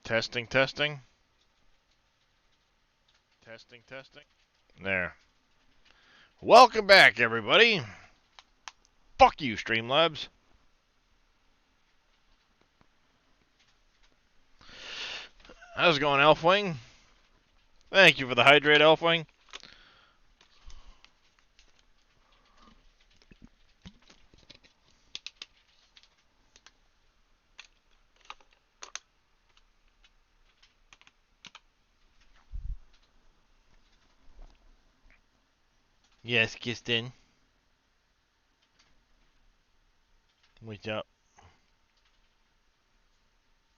Testing, testing. Testing, testing. There. Welcome back, everybody. Fuck you, Streamlabs. How's it going, Elfwing? Thank you for the hydrate, Elfwing. Yes, Kistin. What's up?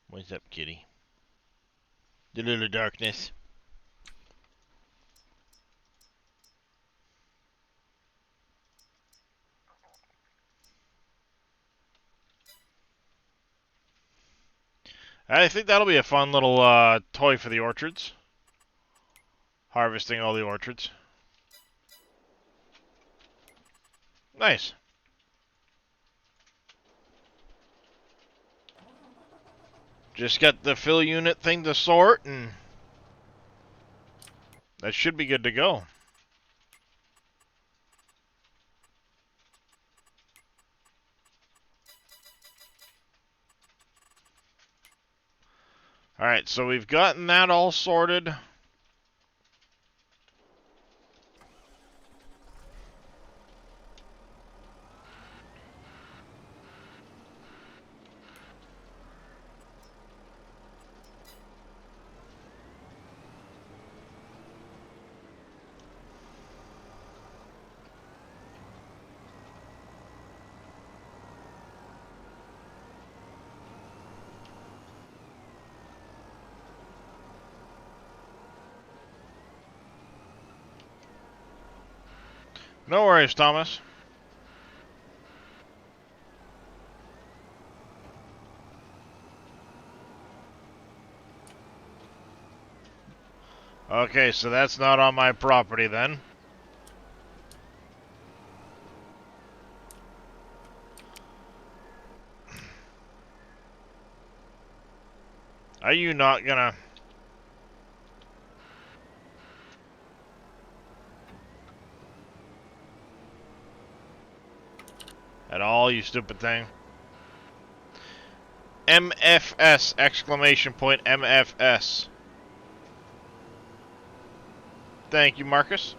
What's up, kitty? The little darkness. I think that'll be a fun little toy for the orchards. Harvesting all the orchards. Nice. Just got the fill unit thing to sort, and that should be good to go. Alright, so we've gotten that all sorted. No worries, Thomas. Okay, so that's not on my property then. Are you not gonna... At all, you stupid thing? MFS! Exclamation point MFS. Thank you, Marcus.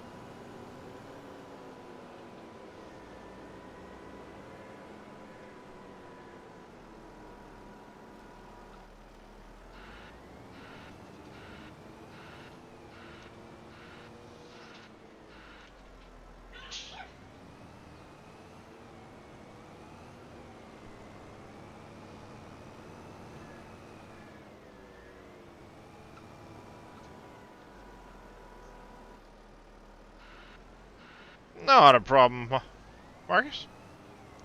Not a problem, Marcus.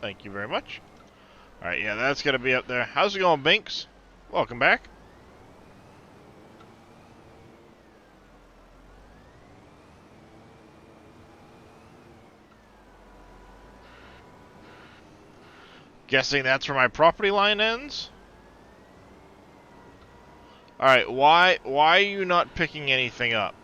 Thank you very much. Alright, yeah, that's gonna be up there. How's it going, Binks? Welcome back. Guessing that's where my property line ends? Alright, why are you not picking anything up?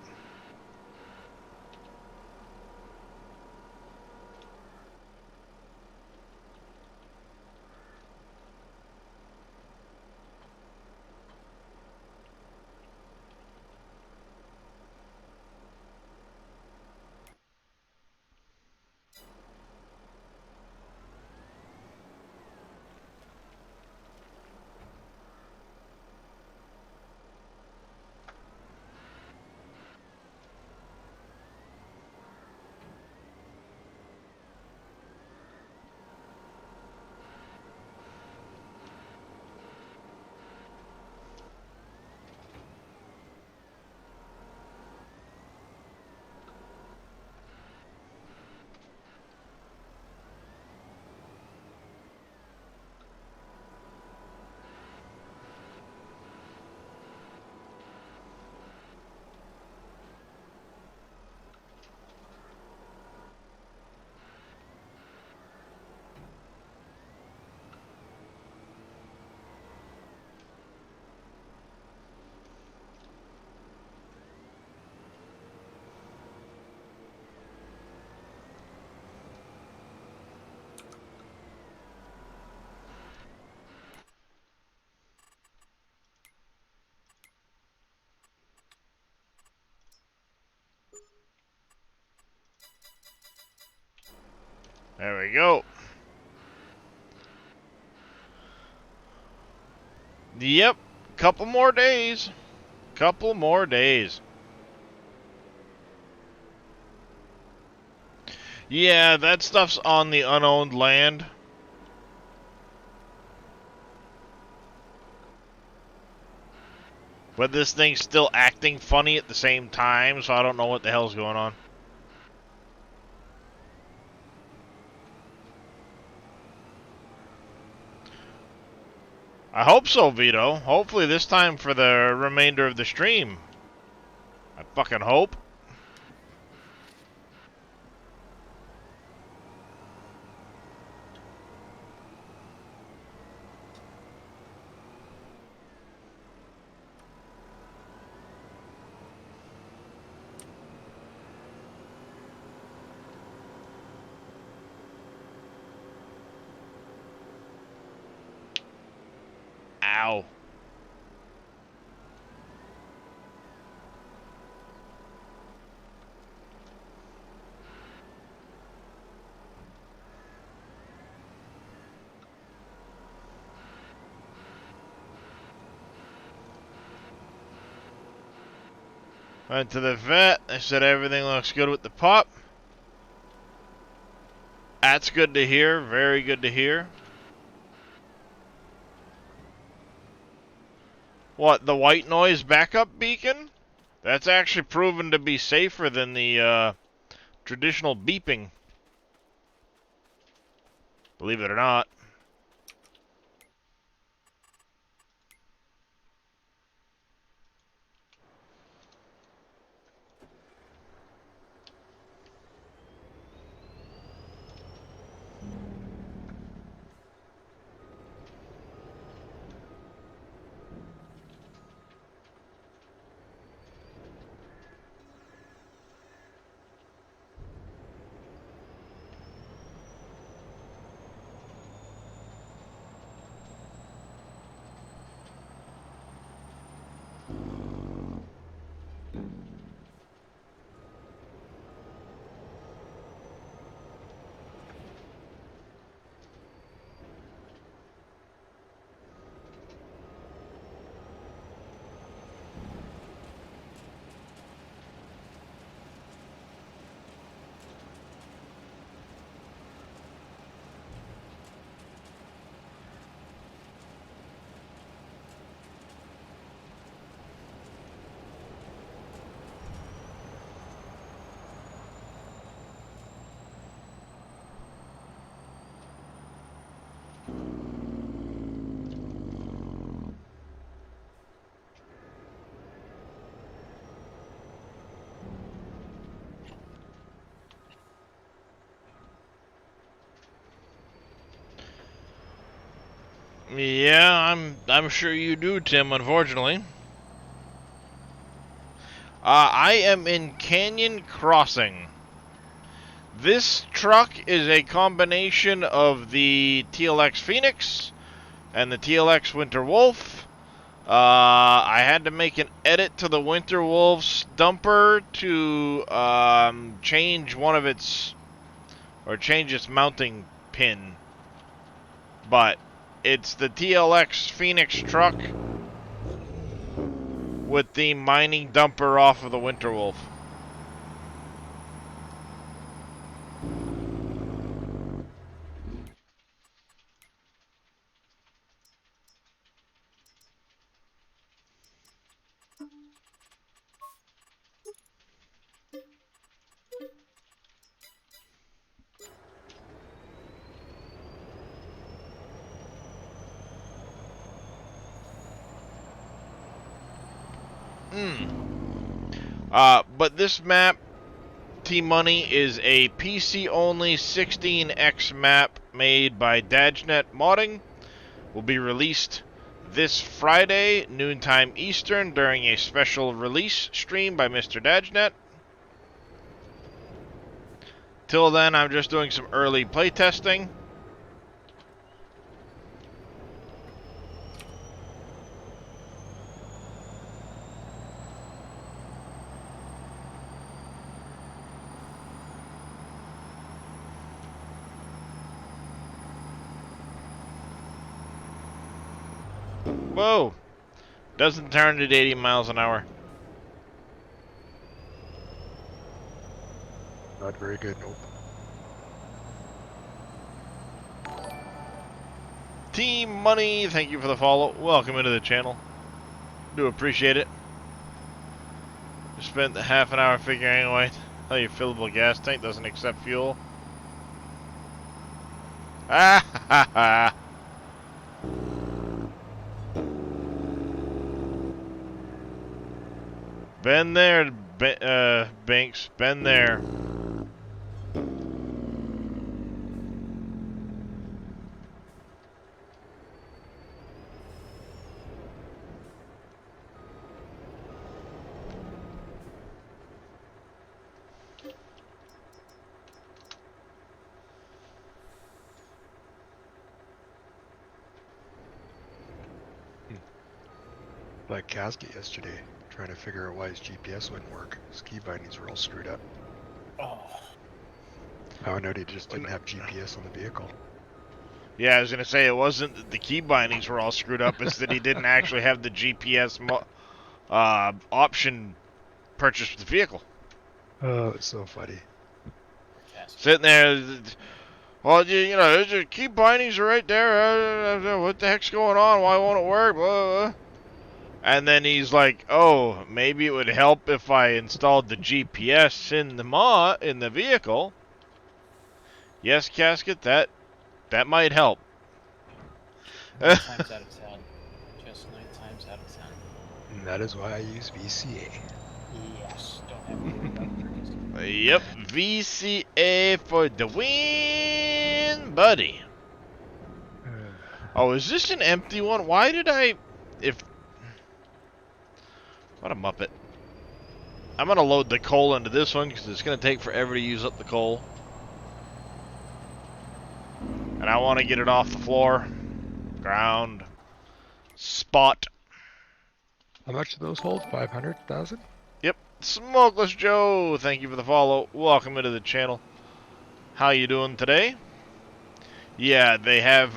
There we go. Yep. Couple more days. Couple more days. Yeah, that stuff's on the unowned land. But this thing's still acting funny at the same time, so I don't know what the hell's going on. I hope so, Vito. Hopefully this time for the remainder of the stream. I fucking hope. Ow. Went to the vet. They said everything looks good with the pup. That's good to hear. Very good to hear. What, the white noise backup beacon? That's actually proven to be safer than the traditional beeping. Believe it or not. Yeah, I'm sure you do, Tim, unfortunately. I am in Canyon Crossing. This truck is a combination of the TLX Phoenix and the TLX Winter Wolf. I had to make an edit to the Winter Wolf's dumper to change one of its, or change its mounting pin. But it's the TLX Phoenix truck with the mining dumper off of the Winter Wolf. But this map, T-Money, is a PC-only 16x map made by Dajnet Modding. Will be released this Friday, noontime Eastern, during a special release stream by Mr. Dajnet. Till then, I'm just doing some early playtesting. Whoa! Doesn't turn at 80 miles an hour. Not very good, nope. Team Money, thank you for the follow. Welcome into the channel. Do appreciate it. Just spent half an hour figuring out how your fillable gas tank doesn't accept fuel. Ah ha ha! Been there, Banks. Been there. Like Casket yesterday, trying to figure out why his GPS wouldn't work. His key bindings were all screwed up. Oh. Found out he just didn't have GPS on the vehicle. Yeah, I was gonna say it wasn't that the key bindings were all screwed up. It's that he didn't actually have the GPS option purchased with the vehicle. Oh, it's so funny. Sitting there, well, you know, the key bindings are right there. What the heck's going on? Why won't it work? Blah, blah, blah. And then he's like, "Oh, maybe it would help if I installed the GPS in the vehicle." Yes, Casket, that might help. 9 times out of 10. Just 9 times out of 10. And that is why I use VCA. Yes. Don't have to worry about the trees. Yep, VCA for the win, buddy. Oh, is this an empty one? Why did I... What a muppet. I'm going to load the coal into this one because it's going to take forever to use up the coal. And I want to get it off the floor. Ground. Spot. How much do those hold? 500,000? Yep. Smokeless Joe, thank you for the follow. Welcome into the channel. How you doing today? Yeah, they have,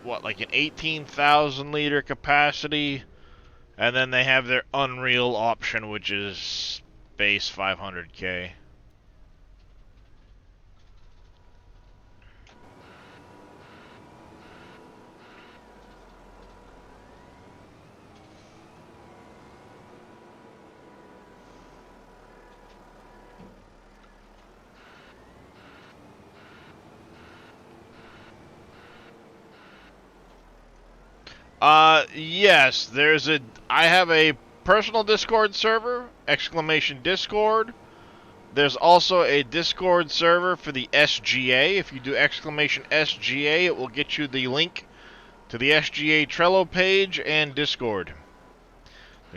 what, like an 18,000 liter capacity. And then they have their Unreal option, which is base 500K. Yes, I have a personal Discord server, !Discord. There's also a Discord server for the SGA. If you do !SGA, it will get you the link to the SGA Trello page and Discord.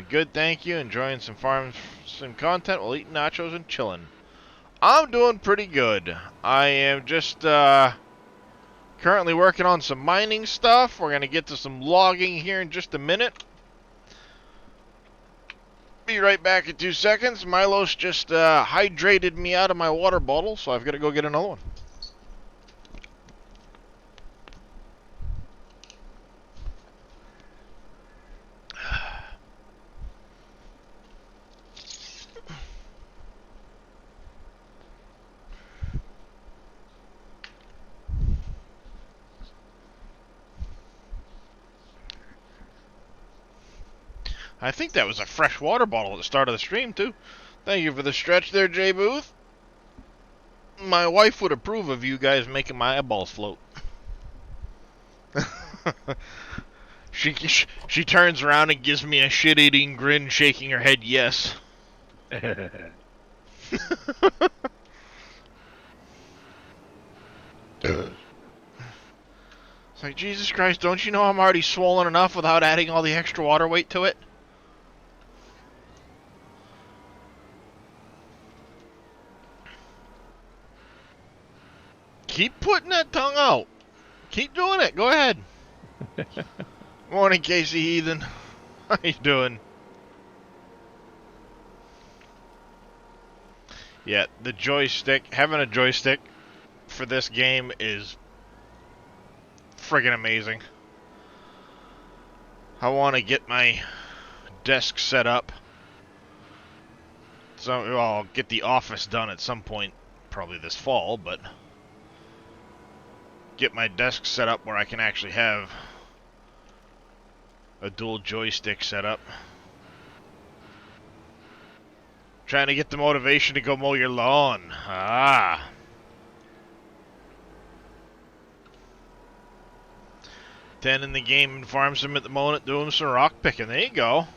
Good, thank you. Enjoying some farm sim content while eating nachos and chilling. I'm doing pretty good. I am just, currently working on some mining stuff. We're going to get to some logging here in just a minute. Be right back in 2 seconds. Milo's just hydrated me out of my water bottle, so I've got to go get another one. I think that was a fresh water bottle at the start of the stream, too. Thank you for the stretch there, Jay Booth. My wife would approve of you guys making my eyeballs float. She turns around and gives me a shit-eating grin, shaking her head yes. It's like, Jesus Christ, don't you know I'm already swollen enough without adding all the extra water weight to it? Keep putting that tongue out. Keep doing it. Go ahead. Morning, Casey Heathen. How you doing? Yeah, the joystick. Having a joystick for this game is friggin' amazing. I want to get my desk set up. So, well, I'll get the office done at some point, probably this fall, but get my desk set up where I can actually have a dual joystick set up. Trying to get the motivation to go mow your lawn. Ah. Ten in the game and farm sim at the moment doing some rock picking. There you go.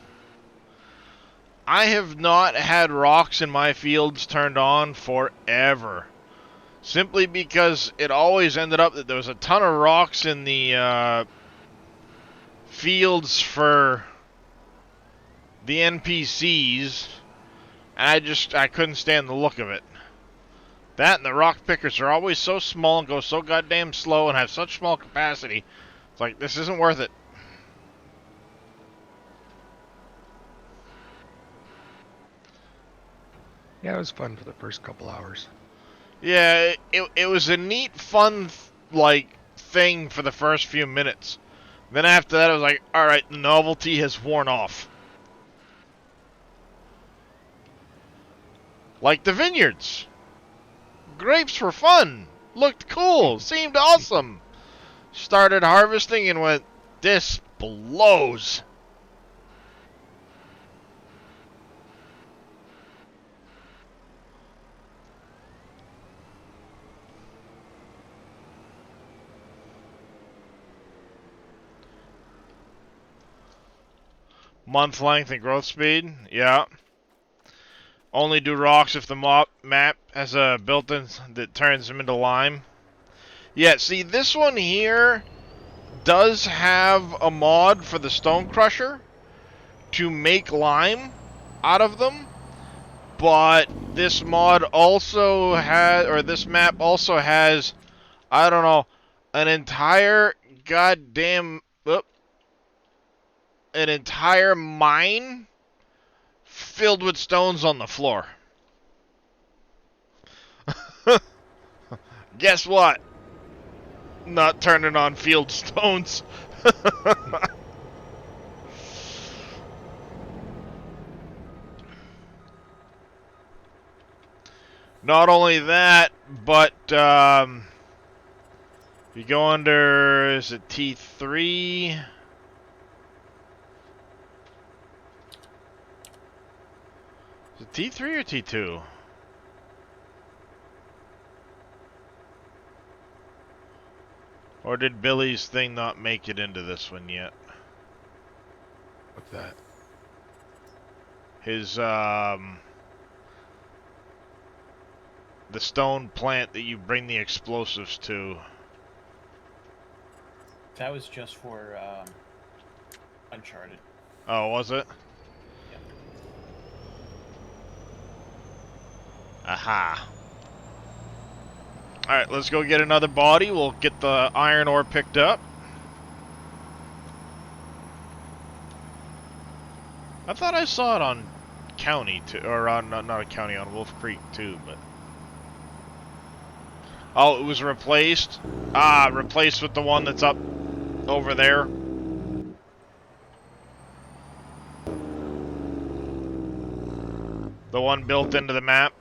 I have not had rocks in my fields turned on forever. Simply because it always ended up that there was a ton of rocks in the fields for the NPCs, and I couldn't stand the look of it. That and the rock pickers are always so small and go so goddamn slow and have such small capacity. It's like, this isn't worth it. Yeah, it was fun for the first couple hours. Yeah, it was a neat, fun, thing for the first few minutes. Then after that, I was like, alright, the novelty has worn off. Like the vineyards. Grapes were fun. Looked cool. Seemed awesome. Started harvesting and went, this blows. Month length and growth speed, yeah. Only do rocks if the map has a built-in that turns them into lime. Yeah, see, this one here does have a mod for the stone crusher to make lime out of them, but this mod also has, or this map also has, I don't know, an entire an entire mine filled with stones on the floor. Guess what? Not turning on field stones. Not only that, but you go under, is it T3? Is it T3 or T2? Or did Billy's thing not make it into this one yet? What's that? His, the stone plant that you bring the explosives to. That was just for Uncharted. Oh, was it? Yeah. Aha. Alright, let's go get another body. We'll get the iron ore picked up. I thought I saw it on County too, or on, not a County, on Wolf Creek too, but... Oh, it was replaced? Ah, replaced with the one that's up over there. The one built into the map.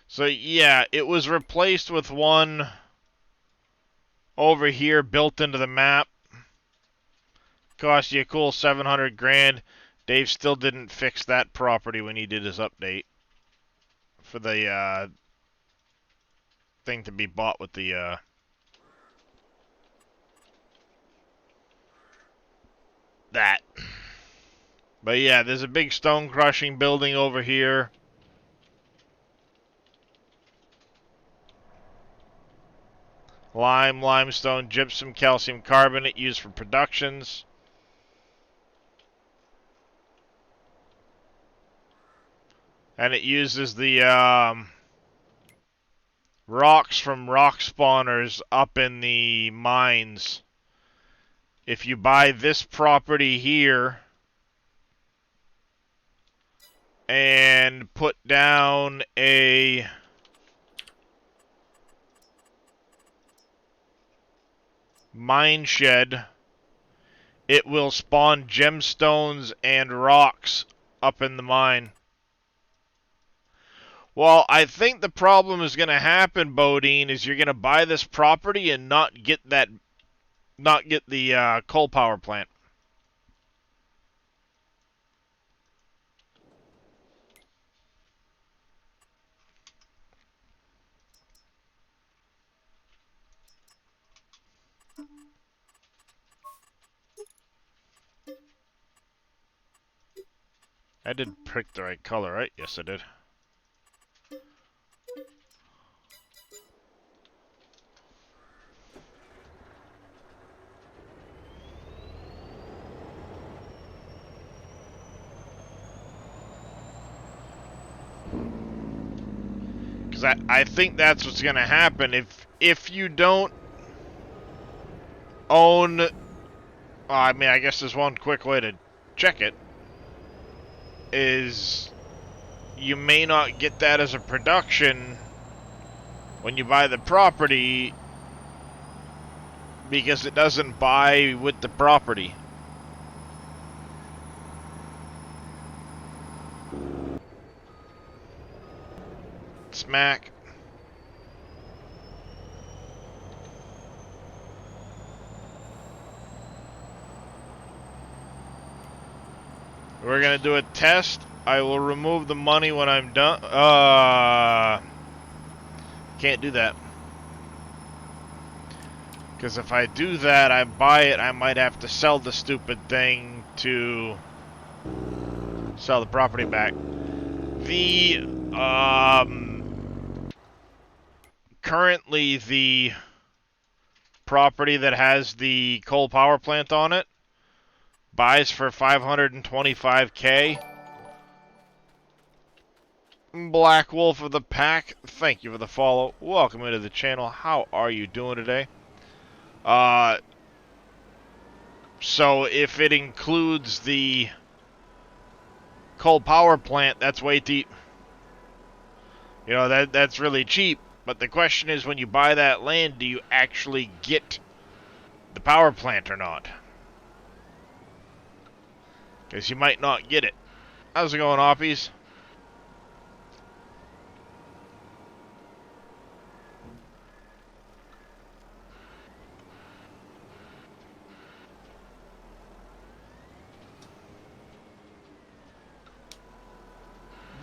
So yeah, it was replaced with one over here built into the map. Cost you a cool 700 grand. Dave still didn't fix that property when he did his update for the thing to be bought with the that. But yeah, there's a big stone crushing building over here. Lime, limestone, gypsum, calcium carbonate used for productions. And it uses the rocks from rock spawners up in the mines. If you buy this property here and put down a mine shed, it will spawn gemstones and rocks up in the mine. Well, I think the problem is going to happen, Bodine, is you're going to buy this property and not get the coal power plant. I did pick the right color, right? Yes, I did. Because I think that's what's going to happen. If you don't own... I mean, I guess there's one quick way to check it. Is you may not get that as a production when you buy the property because it doesn't buy with the property. Smack. We're gonna do a test. I will remove the money when I'm done. Can't do that. Because if I do that, I buy it, I might have to sell the stupid thing to sell the property back. The, currently the property that has the coal power plant on it buys for $525K. Black Wolf of the Pack, thank you for the follow. Welcome into the channel. How are you doing today? So if it includes the coal power plant, that's way cheap. You know, that's really cheap. But the question is, when you buy that land, do you actually get the power plant or not? Because you might not get it. How's it going, Oppies?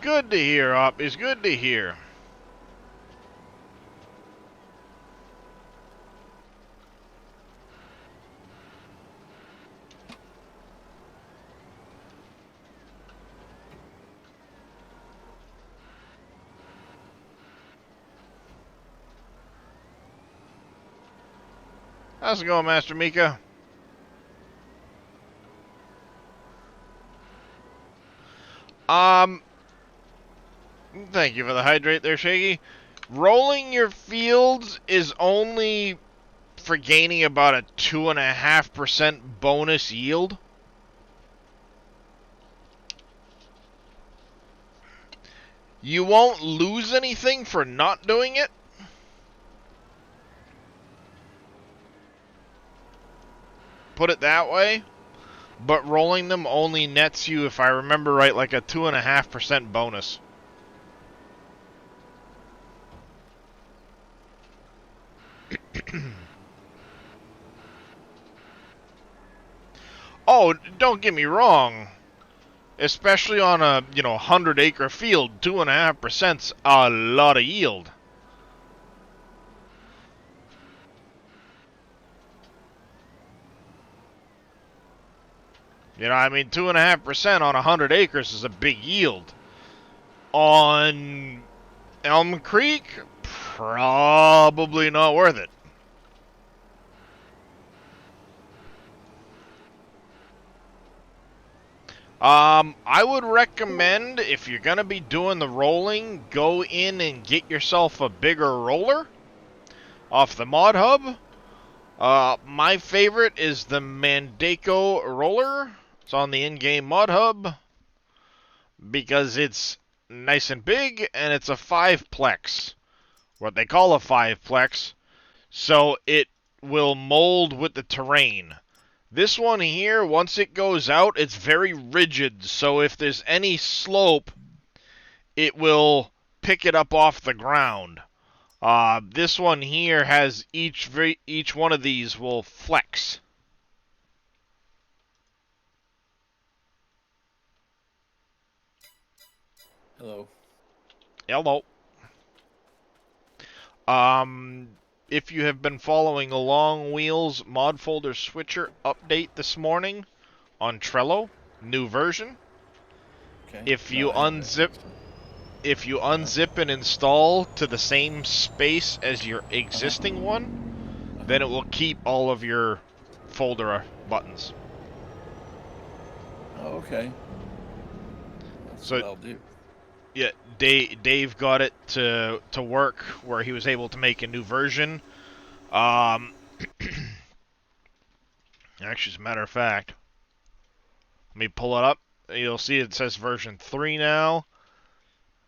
Good to hear, Oppies. Good to hear. How's it going, Master Mika? Thank you for the hydrate there, Shaggy. Rolling your fields is only for gaining about a 2.5% bonus yield. You won't lose anything for not doing it. Put it that way. But rolling them only nets you, if I remember right, like a 2.5% bonus. Oh, don't get me wrong. Especially on a, 100-acre field, 2.5%'s a lot of yield. You know, I mean, 2.5% on 100 acres is a big yield. On Elm Creek, probably not worth it. I would recommend, if you're going to be doing the rolling, go in and get yourself a bigger roller off the mod hub. My favorite is the Mandako roller. It's on the in-game mod hub because it's nice and big and it's a 5-plex. What they call a 5-plex. So it will mold with the terrain. This one here, once it goes out, it's very rigid, so if there's any slope, it will pick it up off the ground. This one here has each one of these will flex. Hello. Hello. If you have been following along, Wheels mod folder switcher update this morning on Trello, new version. Okay. If No, you I haven't. unzip and install to the same space as your existing one, then it will keep all of your folder buttons. Oh, okay. That's So what I'll do. yeah, Dave got it to work where he was able to make a new version. Actually, as a matter of fact, let me pull it up. You'll see it says version 3 now.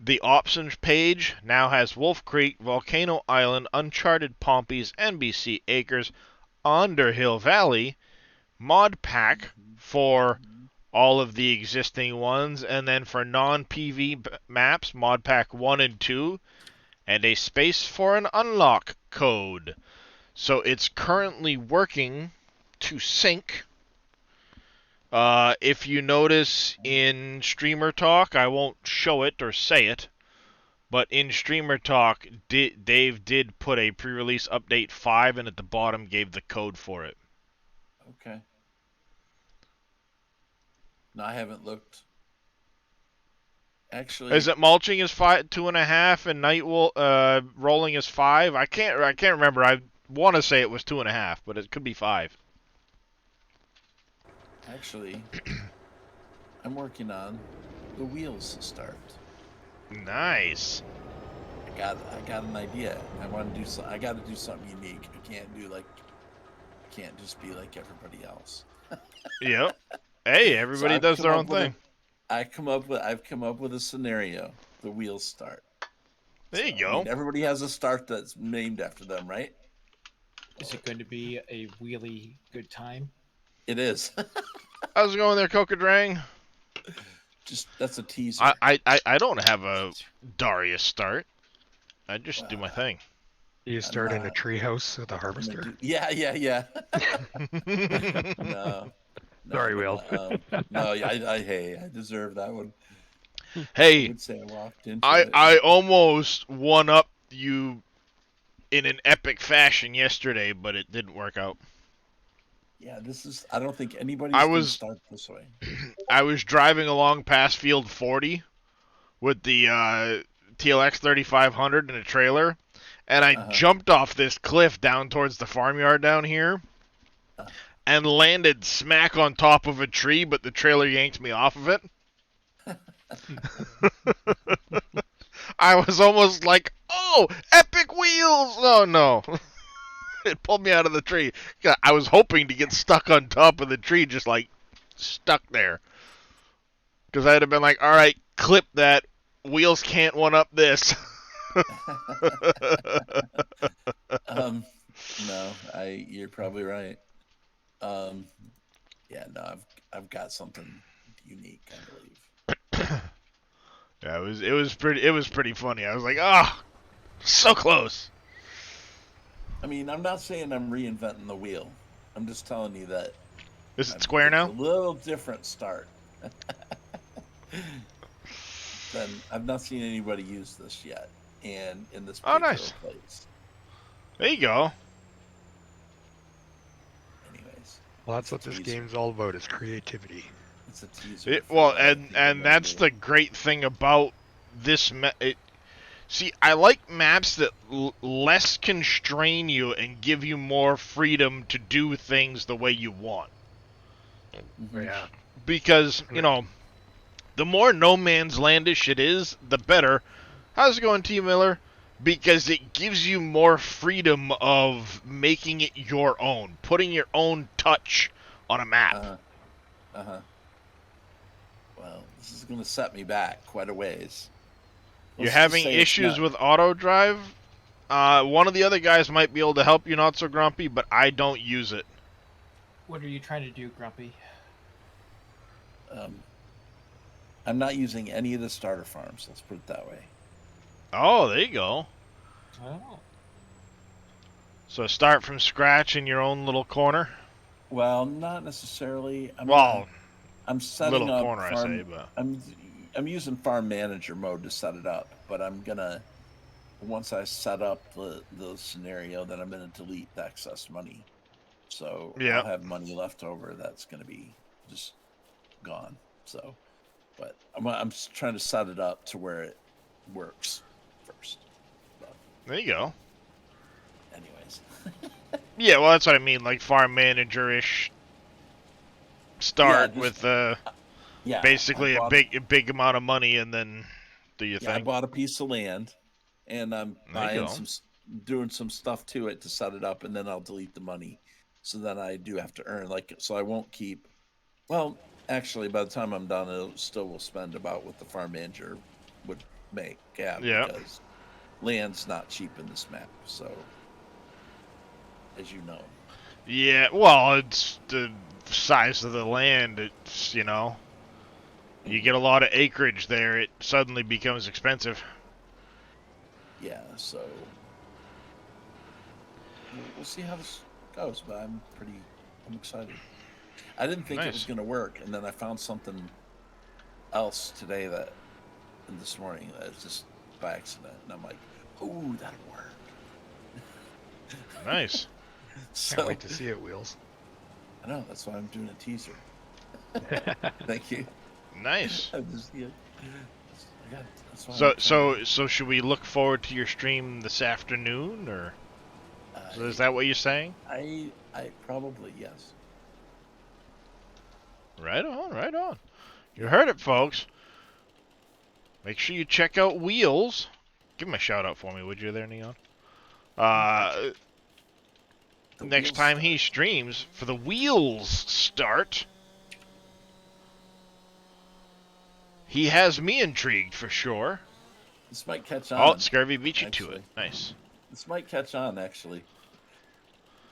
The options page now has Wolf Creek, Volcano Island, Uncharted Pompeys, NBC Acres, Underhill Valley, mod pack for all of the existing ones, and then for non-PV maps, mod pack 1 and 2, and a space for an unlock code. So it's currently working to sync. If you notice in Streamer Talk, I won't show it or say it, but in Streamer Talk, Dave did put a pre-release update 5, and at the bottom gave the code for it. Okay. No, I haven't looked. Actually, Is it mulching is 2.5, and night rolling is 5? I can't remember. I want to say it was 2.5, but it could be 5. Actually, I'm working on the wheels start. Nice. I got an idea. I want to do I got to do something unique. I can't just be like everybody else. Yep. Hey, everybody does their own thing. I've come up with a scenario. The wheels start. There you go. I mean, everybody has a start that's named after them, right? Is it going to be a really good time? It is. How's it going there, Coca-Drang? Just that's a teaser. I don't have a Darius start. I just do my thing. You start in a treehouse with a harvester? Yeah. No. Sorry, Will. No, I deserve that one. Hey, I would say I walked into I almost one up you in an epic fashion yesterday, but it didn't work out. Yeah, I don't think anybody's going to start this way. I was driving along past Field 40 with the TLX 3500 in a trailer, and I jumped off this cliff down towards the farmyard down here, and landed smack on top of a tree, but the trailer yanked me off of it. I was almost like, oh, epic wheels! Oh, no. It pulled me out of the tree. I was hoping to get stuck on top of the tree, just like stuck there. Because I'd have been like, all right, clip that. Wheels can't one-up this. No, you're probably right. Yeah, no, I've got something unique, I believe. Yeah, it was pretty funny. I was like, oh, so close. I mean, I'm not saying I'm reinventing the wheel. I'm just telling you that. Is it square now? A little different start. Then I've not seen anybody use this yet, and in this particular place. There you go. Anyways, well, that's what this game's all about, is creativity. It's a teaser. And that's the great thing about this. See, I like maps that less constrain you and give you more freedom to do things the way you want. Mm-hmm. Yeah. Because, you know, the more no man's landish it is, the better. How's it going, T. Miller? Because it gives you more freedom of making it your own, putting your own touch on a map. Well, this is going to set me back quite a ways. You're having issues with auto drive, One of the other guys might be able to help you, Not So Grumpy, but I don't use it. What are you trying to do, Grumpy? I'm not using any of the starter farms. Let's put it that way. Oh, there you go. Oh. So start from scratch in your own little corner. Well, not necessarily. I'm setting little up corner, farm. I say, but I'm using farm manager mode to set it up, but I'm gonna once I set up the scenario, then I'm gonna delete the excess money. So yeah, I'll have money left over that's gonna be just gone. So, but I'm just trying to set it up to where it works first. But there you go. anyways, Yeah, well, that's what I mean, like farm manager-ish. Start with basically a big amount of money, and then do your thing. I bought a piece of land, and I'm doing some stuff to it to set it up, and then I'll delete the money. So then I do have to earn, so I won't keep. Well, actually, by the time I'm done, it still will spend about what the farm manager would make. Yeah. Because land's not cheap in this map, so as you know. Yeah, well, it's the size of the land. It's, you get a lot of acreage there, it suddenly becomes expensive. Yeah, so we'll see how this goes, but I'm excited. I didn't think it was going to work, and then I found something else today this morning that was just by accident, and I'm like, "Oh, that'll work." Nice. Can't wait to see it, Wheels. I know, that's why I'm doing a teaser. Thank you. Nice. So should we look forward to your stream this afternoon, or is that what you're saying? I probably, yes. Right on. You heard it, folks. Make sure you check out Wheels. Give him a shout out for me, would you, there, Neon? Next time he streams for the Wheels start, he has me intrigued for sure. This might catch on. Oh, Scurvy beat you to it. Nice. This might catch on, actually.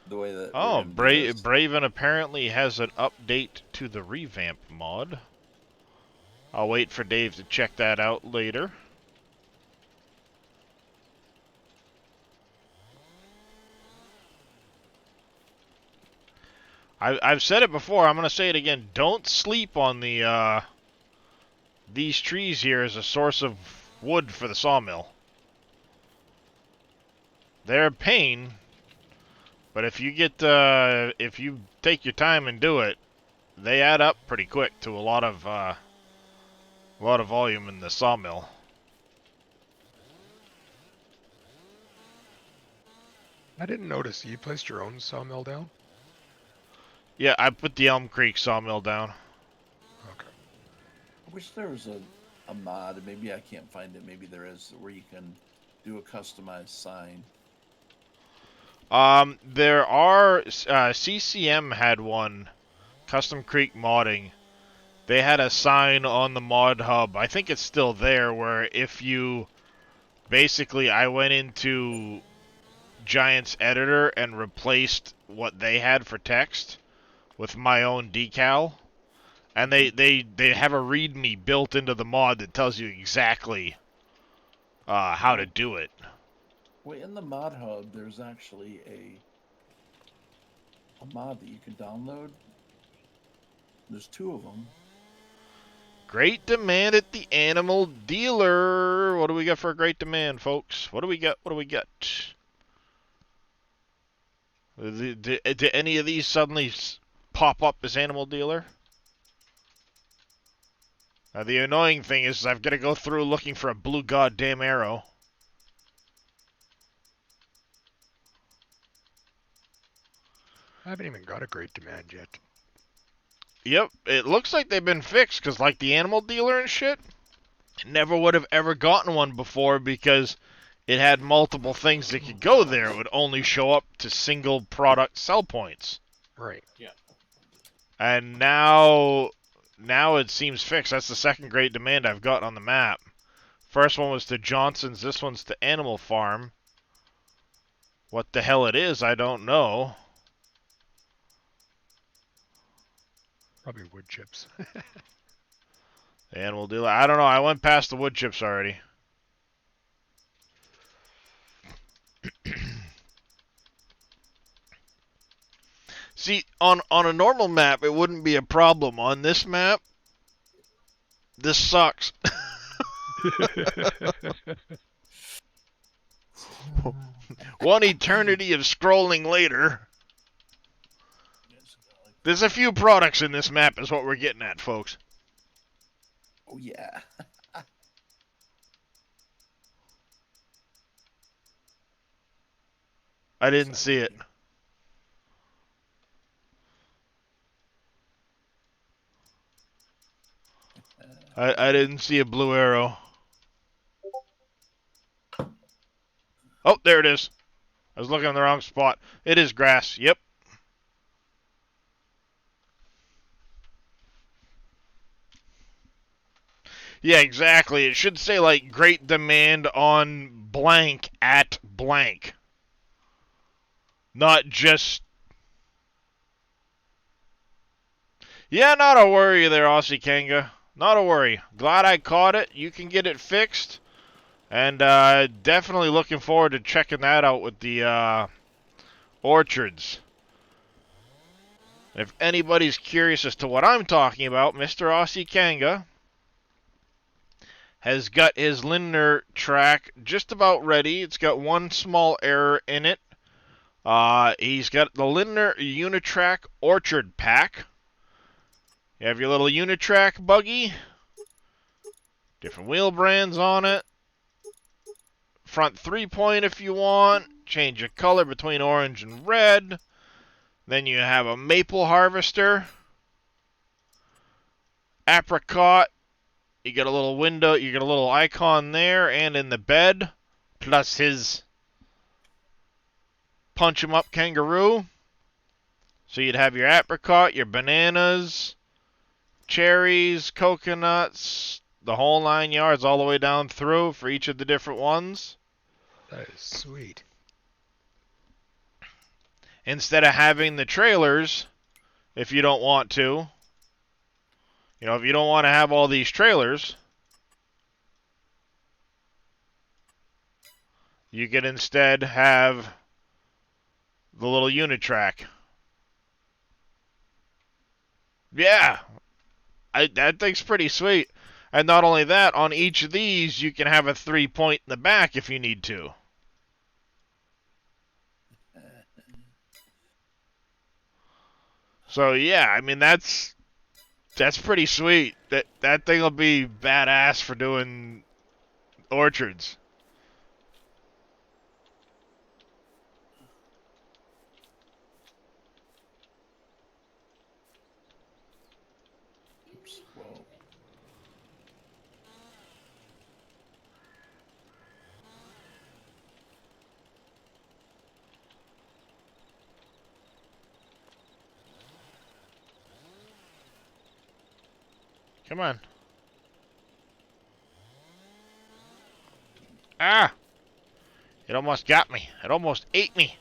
The way that. Oh, Braven apparently has an update to the revamp mod. I'll wait for Dave to check that out later. I've said it before, I'm going to say it again. Don't sleep on these trees here as a source of wood for the sawmill. They're a pain, but if you take your time and do it, they add up pretty quick to a lot of volume in the sawmill. I didn't notice. You placed your own sawmill down? Yeah, I put the Elm Creek sawmill down. Okay. I wish there was a mod, maybe I can't find it, maybe there is, where you can do a customized sign. There are, CCM had one, Custom Creek Modding. They had a sign on the mod hub, I think it's still there, where if you, basically I went into Giant's editor and replaced what they had for text with my own decal, and they have a README built into the mod that tells you exactly how to do it. Well, in the mod hub, there's actually a mod that you can download. There's 2 of them. Great demand at the animal dealer. What do we got for a great demand, folks? What do we got? Did any of these suddenly pop up as animal dealer? The annoying thing is I've got to go through looking for a blue goddamn arrow. I haven't even got a great demand yet. Yep, it looks like they've been fixed, because like the animal dealer and shit, never would have ever gotten one before because it had multiple things that could go there. It would only show up to single product sell points. Right. Yeah. And now it seems fixed. That's the second great demand I've got on the map. First one was to Johnson's, this one's to Animal Farm. What the hell it is, I don't know. Probably wood chips. And we'll do. I don't know. I went past the wood chips already. See, on a normal map, it wouldn't be a problem. On this map, this sucks. One eternity of scrolling later. There's a few products in this map is what we're getting at, folks. Oh, yeah. I didn't see it. I didn't see a blue arrow. Oh, there it is. I was looking in the wrong spot. It is grass. Yep. Yeah, exactly. It should say, like, great demand on blank at blank. Not just... Yeah, not a worry there, Aussie Kanga. Not a worry. Glad I caught it. You can get it fixed. And definitely looking forward to checking that out with the orchards. If anybody's curious as to what I'm talking about, Mr. Aussie Kanga has got his Lindner track just about ready. It's got one small error in it. He's got the Lindner Unitrack Orchard Pack. You have your little Unitrack buggy. Different wheel brands on it. Front 3-point if you want. Change your color between orange and red. Then you have a maple harvester. Apricot. You get a little window, you get a little icon there and in the bed. Plus his punch 'em up kangaroo. So you'd have your apricot, your bananas, cherries, coconuts, the whole 9 yards all the way down through for each of the different ones. That is sweet. Instead of having the trailers, if you don't want to, you know, if you don't want to have all these trailers, you can instead have the little Unitrack. Yeah, that thing's pretty sweet. And not only that, on each of these, you can have a 3-point in the back if you need to. So yeah, I mean that's pretty sweet. That thing will be badass for doing orchards. Oops. Whoa. Come on. Ah! It almost got me. It almost ate me.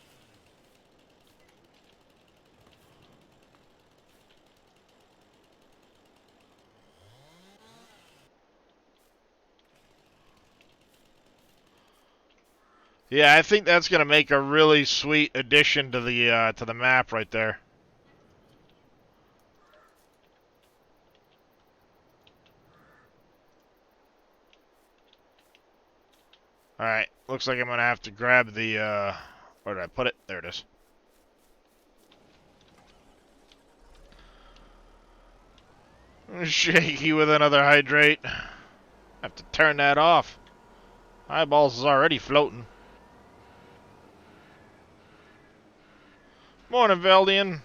Yeah, I think that's gonna make a really sweet addition to the map right there. Alright, looks like I'm gonna have to grab the, where did I put it? There it is. Shaky with another hydrate. Have to turn that off. Eyeballs is already floating. Morning, Veldian.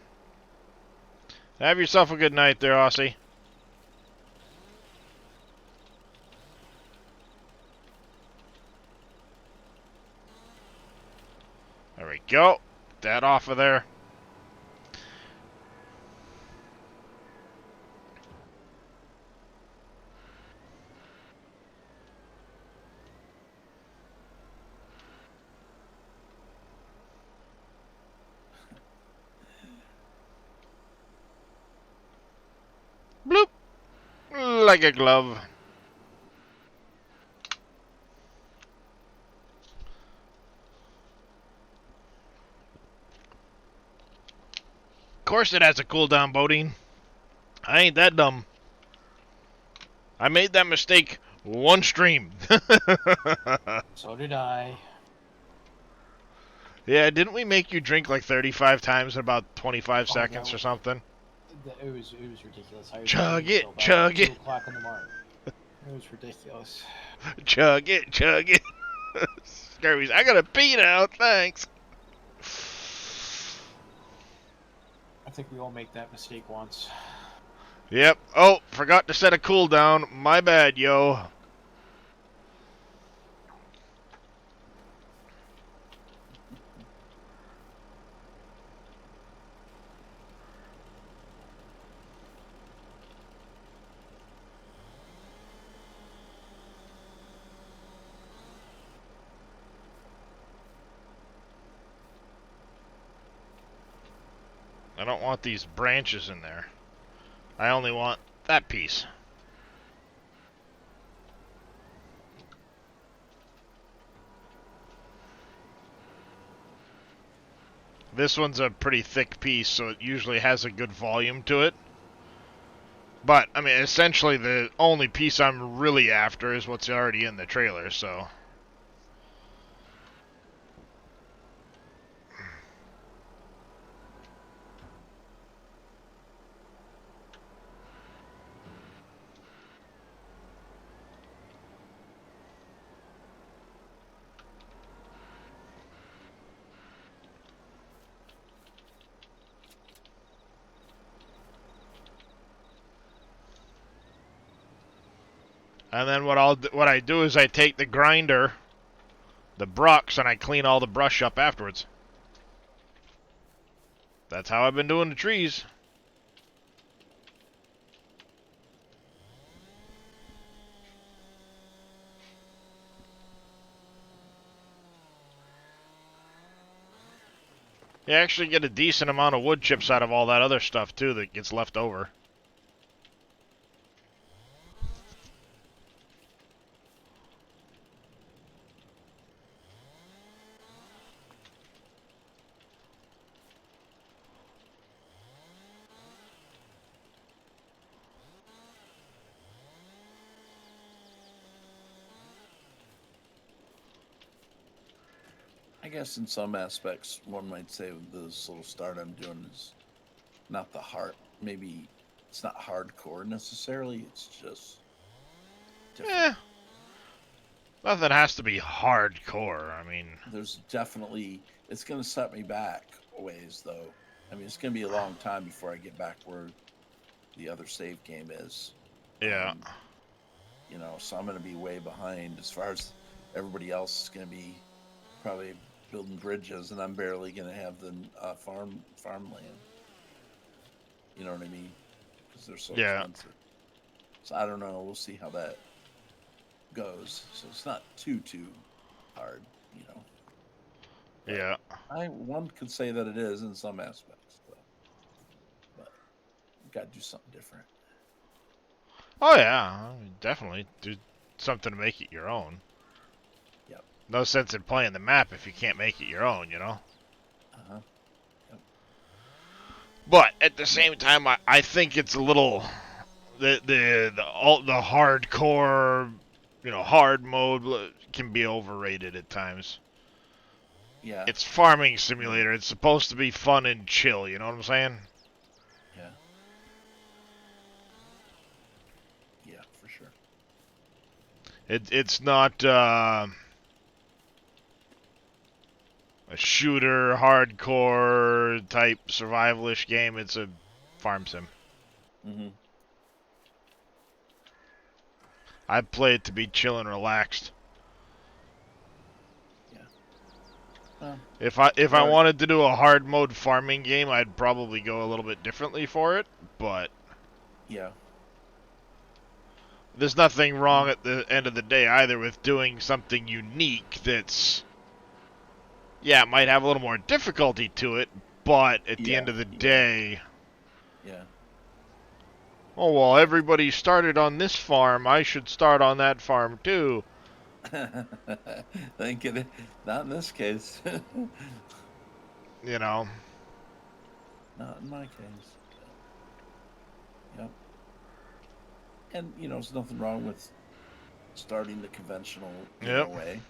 Have yourself a good night there, Aussie. There we go. Get that off of there. like a glove. Of course it has a cooldown, Bodine. I ain't that dumb. I made that mistake one stream. So did I. Yeah, didn't we make you drink like 35 times in about 25 seconds or something? It was ridiculous. Chug it, chug it. 2 o'clock in the morning. It was ridiculous. Chug it, chug it. Scurvy's, I gotta pee now, thanks. I think we all make that mistake once. Yep. Oh, forgot to set a cooldown. My bad, yo. I don't want these branches in there. I only want that piece. This one's a pretty thick piece, so it usually has a good volume to it. But, I mean, essentially the only piece I'm really after is what's already in the trailer, so... And then what I do is I take the grinder, the brush, and I clean all the brush up afterwards. That's how I've been doing the trees. You actually get a decent amount of wood chips out of all that other stuff too that gets left over. I guess in some aspects, one might say this little start I'm doing is not the hard. Maybe it's not hardcore necessarily. It's just different. Eh. Nothing has to be hardcore. I mean, there's definitely it's going to set me back a ways though. I mean, it's going to be a long time before I get back where the other save game is. Yeah. You know, so I'm going to be way behind as far as everybody else is going to be probably building bridges, and I'm barely going to have the farmland. You know what I mean? Because they're so expensive. So I don't know. We'll see how that goes. So it's not too hard, you know. But yeah. One could say that it is in some aspects, but you got to do something different. Oh yeah, definitely do something to make it your own. Yep. No sense in playing the map if you can't make it your own, you know. Yep. But at the same time, I think it's a little the hardcore, you know, hard mode can be overrated at times. Yeah. It's farming simulator. It's supposed to be fun and chill. You know what I'm saying? Yeah. Yeah, for sure. It's not a shooter, hardcore type survivalish game. It's a farm sim. Mm-hmm. I play it to be chill and relaxed. Yeah. If I wanted to do a hard mode farming game, I'd probably go a little bit differently for it, but yeah. There's nothing wrong at the end of the day either with doing something unique that's, yeah, it might have a little more difficulty to it, but at the end of the day, yeah, Oh, well, everybody started on this farm. I should start on that farm, too. Think it, not in this case. You know. Not in my case. Yep. And, there's nothing wrong with starting the conventional way.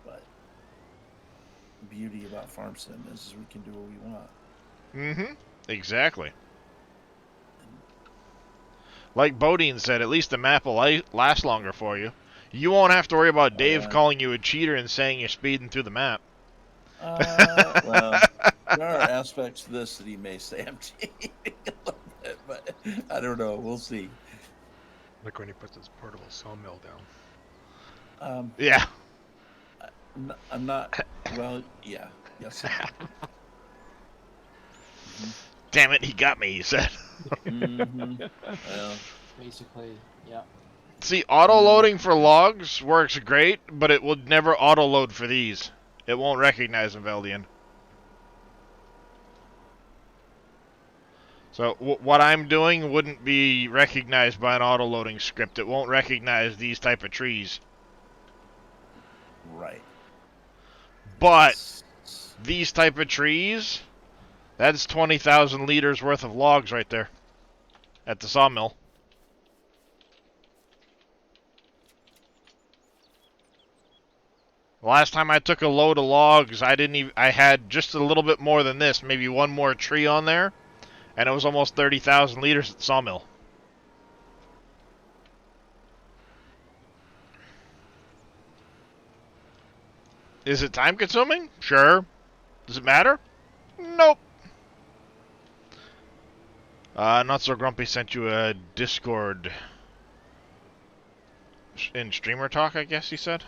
But the beauty about Farm Sim is we can do what we want. Mm-hmm. Exactly. Like Bodine said, at least the map will last longer for you. You won't have to worry about Dave calling you a cheater and saying you're speeding through the map. Well, there are aspects to this that he may say I'm cheating a little bit, but I don't know. We'll see. Like when he puts his portable sawmill down. Yeah. I'm not. Well, yeah. Yes. Damn it, he got me, he said. Well, Basically, yeah. See, auto-loading for logs works great, but it will never auto-load for these. It won't recognize them, Veldian. So, what I'm doing wouldn't be recognized by an auto-loading script. It won't recognize these type of trees. Right. But these type of trees, that's 20,000 liters worth of logs right there at the sawmill. The last time I took a load of logs, I had just a little bit more than this, maybe one more tree on there, and it was almost 30,000 liters at the sawmill. Is it time consuming? Sure. Does it matter? Nope. Not So Grumpy sent you a Discord in streamer talk, I guess he said.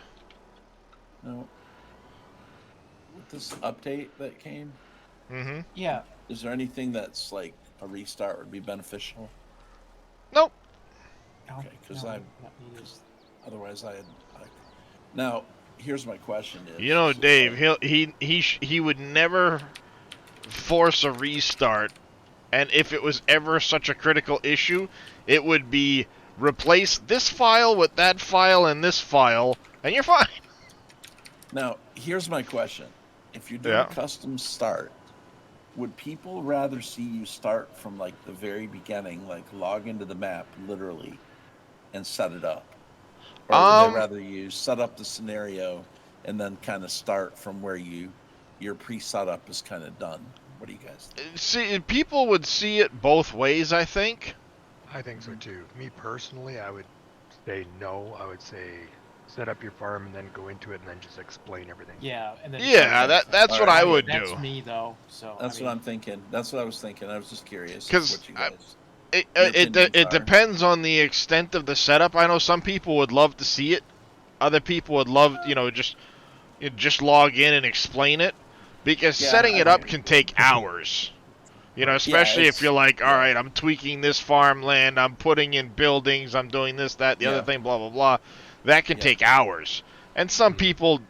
No. With this update that came, Yeah. is there anything that's like a restart would be beneficial? Nope. Okay, because otherwise I now here's my question: is Dave, he would never force a restart, and if it was ever such a critical issue, it would be replace this file with that file and this file, and you're fine. Now, here's my question. If you're doing a custom start, would people rather see you start from like the very beginning, like log into the map literally and set it up? Or would they rather you set up the scenario and then kind of start from where your pre-setup is kind of done? What do you guys think? See, people would see it both ways, I think. I think so too. Me personally, I would say no. I would say set up your farm and then go into it and then just explain everything. Yeah, and then that's what I would do. That's me though. So that's what I'm thinking. That's what I was thinking. I was just curious. Because it depends on the extent of the setup. I know some people would love to see it. Other people would love, just log in and explain it. Because setting it up can take hours. Especially if you're like, all right, I'm tweaking this farmland, I'm putting in buildings, I'm doing this, that, the other thing, blah, blah, blah. That can take hours. And some people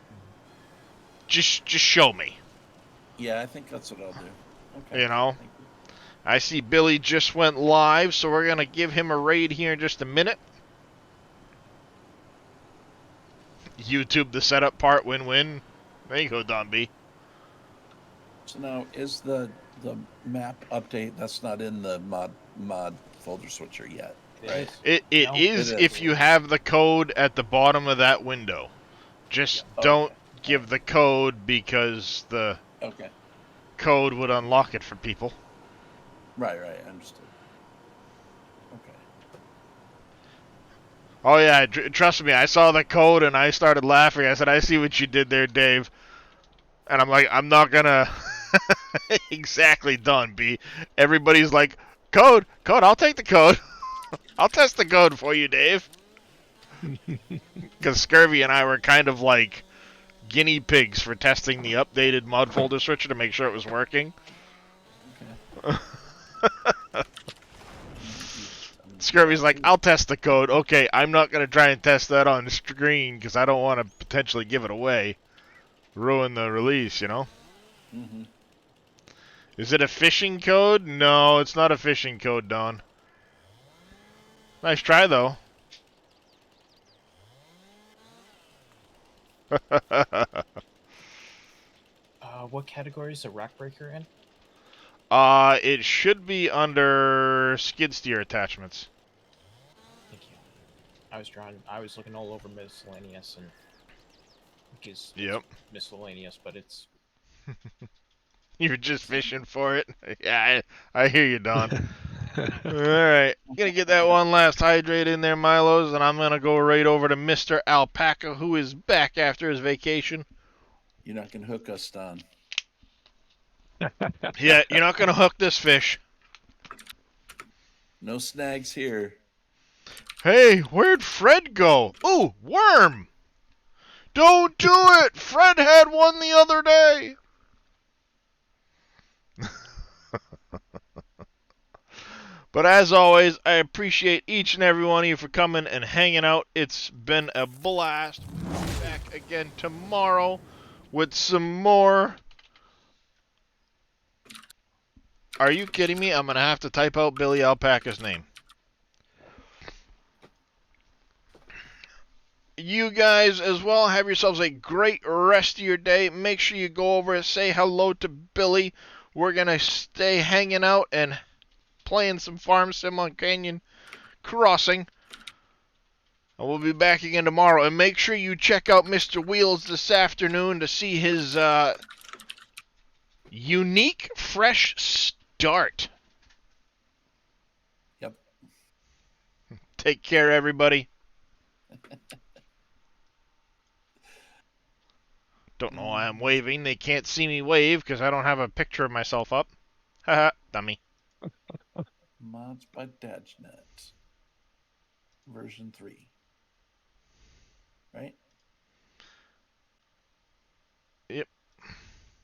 just show me. Yeah, I think that's what I'll do. Okay. I see Billy just went live, so we're going to give him a raid here in just a minute. YouTube the setup part, win-win. There you go, Don B. So now, is the map update, that's not in the mod folder switcher yet, right? It is if you have the code at the bottom of that window. Just don't give the code because the code would unlock it for people. Right, understood. Okay. Oh yeah, trust me, I saw the code and I started laughing. I said, I see what you did there, Dave. And I'm like, I'm not gonna... Exactly, Don B. Everybody's like, code, I'll take the code. I'll test the code for you, Dave. Because Scurvy and I were kind of like guinea pigs for testing the updated mod folder switcher to make sure it was working. Okay. Scurvy's like, I'll test the code. Okay, I'm not going to try and test that on screen because I don't want to potentially give it away. Ruin the release, Mm-hmm. Is it a phishing code? No, it's not a phishing code, Don. Nice try, though. What category is a rack breaker in? It should be under skid steer attachments. Thank you. I was looking all over miscellaneous, and which is Yep. miscellaneous, but it's. You're just fishing for it. Yeah, I hear you, Don. Alright, gonna get that one last hydrate in there, Milos, and I'm gonna go right over to Mr. Alpaca, who is back after his vacation. You're not gonna hook us, Don. Yeah, you're not gonna hook this fish. No snags here. Hey, where'd Fred go? Ooh, worm! Don't do it! Fred had one the other day! But as always, I appreciate each and every one of you for coming and hanging out. It's been a blast. We'll be back again tomorrow with some more. Are you kidding me? I'm going to have to type out Billy Alpaca's name. You guys as well, have yourselves a great rest of your day. Make sure you go over and say hello to Billy. We're going to stay hanging out and playing some Farm Sim on Canyon Crossing. And we'll be back again tomorrow. And make sure you check out Mr. Wheels this afternoon to see his unique fresh start. Yep. Take care, everybody. Don't know why I'm waving. They can't see me wave because I don't have a picture of myself up. Haha, dummy. Mods by Dadgenet. Version 3. Right?